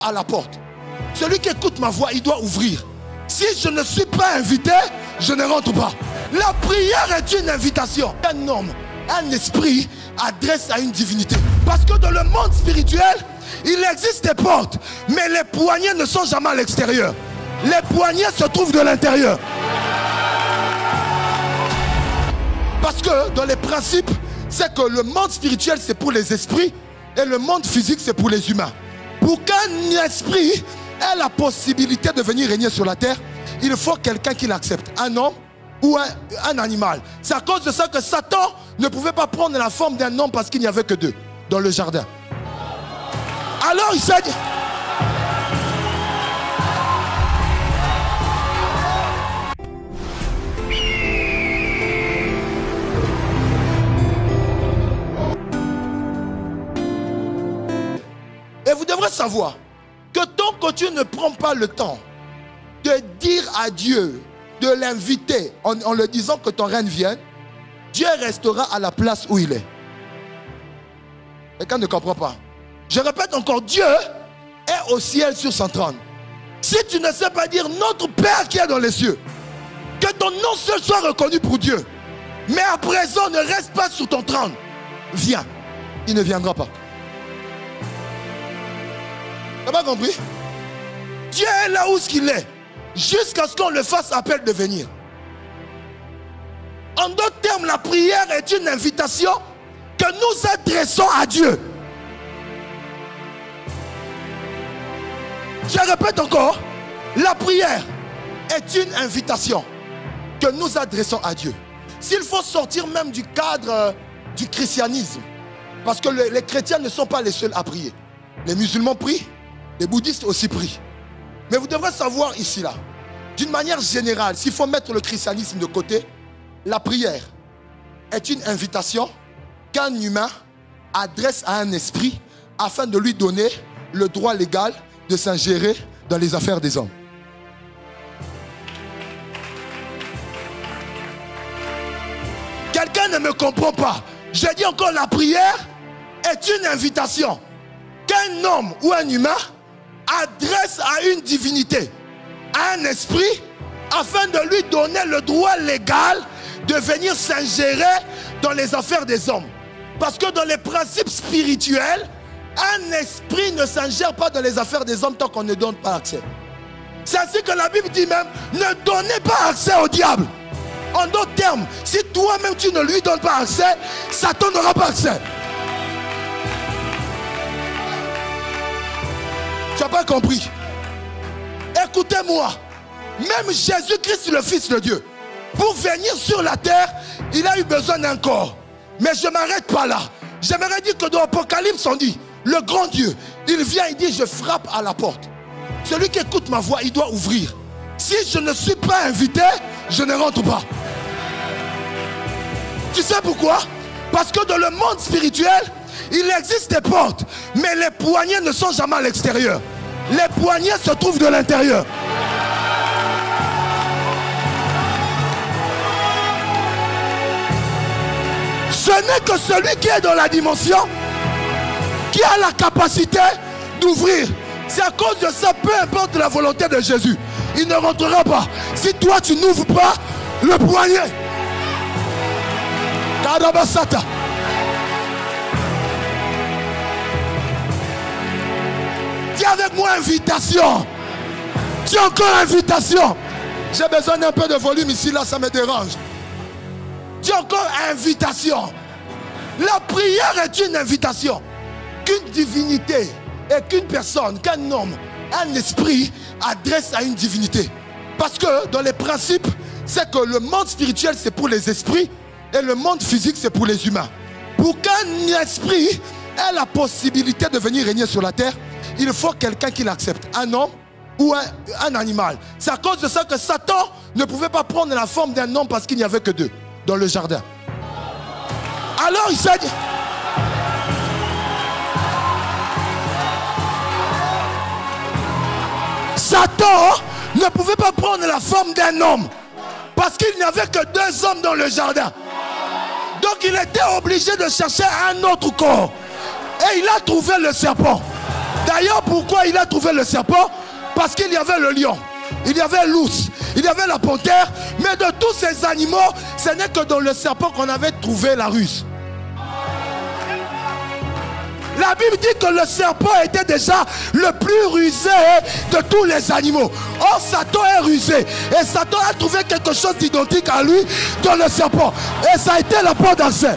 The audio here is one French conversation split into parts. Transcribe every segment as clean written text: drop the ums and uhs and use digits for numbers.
à la porte. Celui qui écoute ma voix, il doit ouvrir. Si je ne suis pas invité, je ne rentre pas. La prière est une invitation. Un homme, un esprit adresse à une divinité. Parce que dans le monde spirituel, il existe des portes, mais les poignées ne sont jamais à l'extérieur. Les poignées se trouvent de l'intérieur. Parce que dans les principes, c'est que le monde spirituel c'est pour les esprits et le monde physique c'est pour les humains. Pour qu'un esprit ait la possibilité de venir régner sur la terre, il faut quelqu'un qui l'accepte. Un homme ou un animal. C'est à cause de ça que Satan ne pouvait pas prendre la forme d'un homme parce qu'il n'y avait que deux dans le jardin. Alors il s'est dit... Et vous devrez savoir que tant que tu ne prends pas le temps de dire à Dieu, de l'inviter en lui disant que ton règne vienne, Dieu restera à la place où il est. Quelqu'un ne comprend pas. Je répète encore, Dieu est au ciel sur son trône. Si tu ne sais pas dire notre Père qui est dans les cieux, que ton nom seul soit reconnu pour Dieu, mais à présent ne reste pas sur ton trône, viens, il ne viendra pas. Tu n'as pas compris? Dieu est là où il est, jusqu'à ce qu'on le fasse appel de venir. En d'autres termes, la prière est une invitation que nous adressons à Dieu. Je répète encore, la prière est une invitation que nous adressons à Dieu. S'il faut sortir même du cadre du christianisme, parce que les chrétiens ne sont pas les seuls à prier. Les musulmans prient, les bouddhistes aussi prient. Mais vous devrez savoir ici, là, d'une manière générale, s'il faut mettre le christianisme de côté, la prière est une invitation qu'un humain adresse à un esprit afin de lui donner le droit légal de s'ingérer dans les affaires des hommes. Quelqu'un ne me comprend pas. Je dis encore, la prière est une invitation qu'un homme ou un humain adresse à une divinité, à un esprit, afin de lui donner le droit légal de venir s'ingérer dans les affaires des hommes. Parce que dans les principes spirituels, un esprit ne s'ingère pas dans les affaires des hommes tant qu'on ne donne pas accès. C'est ainsi que la Bible dit même, ne donnez pas accès au diable. En d'autres termes, si toi-même tu ne lui donnes pas accès, Satan n'aura pas accès. Tu n'as pas compris? Écoutez-moi, même Jésus-Christ, le Fils de Dieu, pour venir sur la terre, il a eu besoin d'un corps. Mais je ne m'arrête pas là. J'aimerais dire que dans l'Apocalypse, on dit, le grand Dieu, il vient, il dit, je frappe à la porte. Celui qui écoute ma voix, il doit ouvrir. Si je ne suis pas invité, je ne rentre pas. Tu sais pourquoi? Parce que dans le monde spirituel, il existe des portes, mais les poignées ne sont jamais à l'extérieur. Les poignées se trouvent de l'intérieur. Ce n'est que celui qui est dans la dimension qui a la capacité d'ouvrir. C'est à cause de ça, peu importe la volonté de Jésus, il ne rentrera pas. Si toi tu n'ouvres pas le poignet. Kadabasata. Dis avec moi invitation. Dis encore invitation. J'ai besoin d'un peu de volume ici, là ça me dérange. Dis encore invitation. La prière est une invitation qu'une divinité et qu'une personne, qu'un homme, un esprit adresse à une divinité. Parce que dans les principes, c'est que le monde spirituel c'est pour les esprits et le monde physique c'est pour les humains. Pour qu'un esprit ait la possibilité de venir régner sur la terre, il faut quelqu'un qui l'accepte. Un homme ou un animal. C'est à cause de ça que Satan ne pouvait pas prendre la forme d'un homme parce qu'il n'y avait que deux dans le jardin. Alors il s'est dit... Satan ne pouvait pas prendre la forme d'un homme parce qu'il n'y avait que deux hommes dans le jardin. Donc il était obligé de chercher un autre corps. Et il a trouvé le serpent. D'ailleurs, pourquoi il a trouvé le serpent? Parce qu'il y avait le lion, il y avait l'ours, il y avait la panthère. Mais de tous ces animaux, ce n'est que dans le serpent qu'on avait trouvé la ruse. La Bible dit que le serpent était déjà le plus rusé de tous les animaux. Or, Satan est rusé. Et Satan a trouvé quelque chose d'identique à lui dans le serpent. Et ça a été la porte d'accès.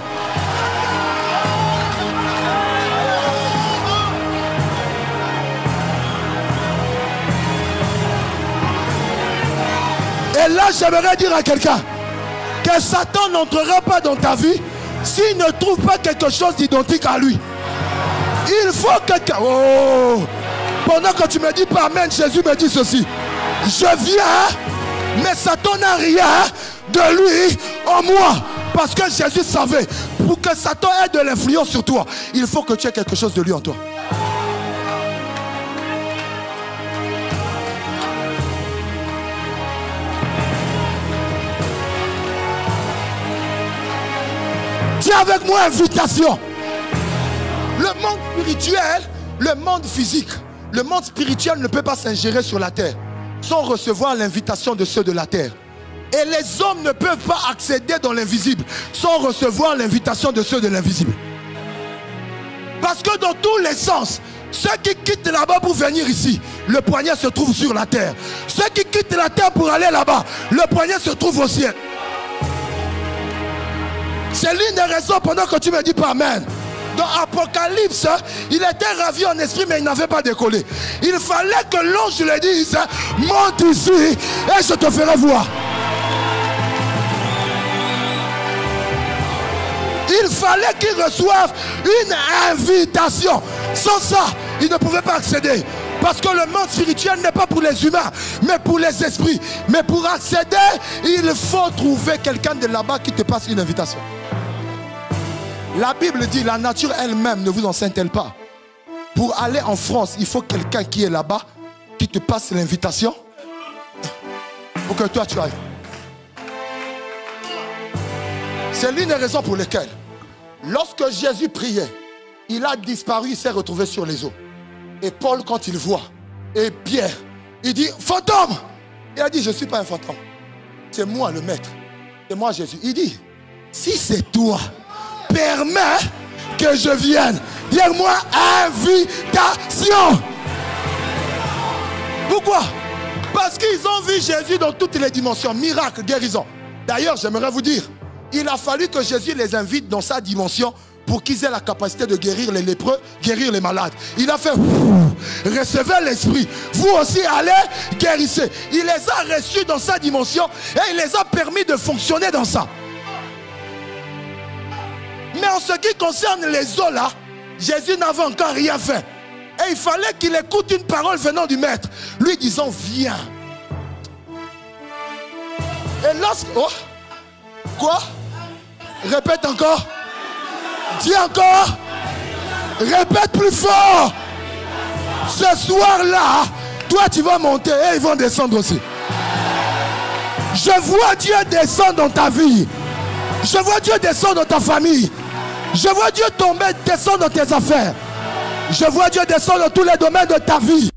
Et là, j'aimerais dire à quelqu'un que Satan n'entrera pas dans ta vie s'il ne trouve pas quelque chose d'identique à lui. Il faut que... Oh! Pendant que tu me dis pas amen, Jésus me dit ceci. Je viens, mais Satan n'a rien de lui en moi. Parce que Jésus savait, pour que Satan ait de l'influence sur toi, il faut que tu aies quelque chose de lui en toi. Dis avec moi invitation. Le monde spirituel, le monde physique, le monde spirituel ne peut pas s'ingérer sur la terre sans recevoir l'invitation de ceux de la terre. Et les hommes ne peuvent pas accéder dans l'invisible sans recevoir l'invitation de ceux de l'invisible. Parce que dans tous les sens, ceux qui quittent là-bas pour venir ici, le poignet se trouve sur la terre. Ceux qui quittent la terre pour aller là-bas, le poignet se trouve au ciel. C'est l'une des raisons pendant que tu me dis pas amen. Dans Apocalypse, il était ravi en esprit, mais il n'avait pas décollé. Il fallait que l'ange lui dise, monte ici et je te ferai voir. Il fallait qu'il reçoive une invitation. Sans ça, il ne pouvait pas accéder. Parce que le monde spirituel n'est pas pour les humains, mais pour les esprits. Mais pour accéder, il faut trouver quelqu'un de là-bas qui te passe une invitation. La Bible dit, la nature elle-même ne vous enseigne-t-elle pas? Pour aller en France, il faut quelqu'un qui est là-bas, qui te passe l'invitation, pour que toi tu ailles. C'est l'une des raisons pour lesquelles, lorsque Jésus priait, il a disparu, il s'est retrouvé sur les eaux. Et Paul, quand il voit, et Pierre, il dit, fantôme! Il a dit, je ne suis pas un fantôme. C'est moi le maître. C'est moi Jésus. Il dit, si c'est toi, permets que je vienne. Dis-moi invitation. Pourquoi? Parce qu'ils ont vu Jésus dans toutes les dimensions. Miracle, guérison. D'ailleurs, j'aimerais vous dire, il a fallu que Jésus les invite dans sa dimension pour qu'ils aient la capacité de guérir les lépreux, guérir les malades. Il a fait, recevez l'esprit. Vous aussi allez, guérissez. Il les a reçus dans sa dimension et il les a permis de fonctionner dans ça. Mais en ce qui concerne les eaux là, Jésus n'avait encore rien fait. Et il fallait qu'il écoute une parole venant du maître, lui disant, viens. Et lorsque... Oh, quoi? Répète encore. Dis encore. Répète plus fort. Ce soir-là, toi tu vas monter et ils vont descendre aussi. Je vois Dieu descendre dans ta vie. Je vois Dieu descendre dans ta famille. Je vois Dieu tomber, descendre dans tes affaires. Je vois Dieu descendre dans tous les domaines de ta vie.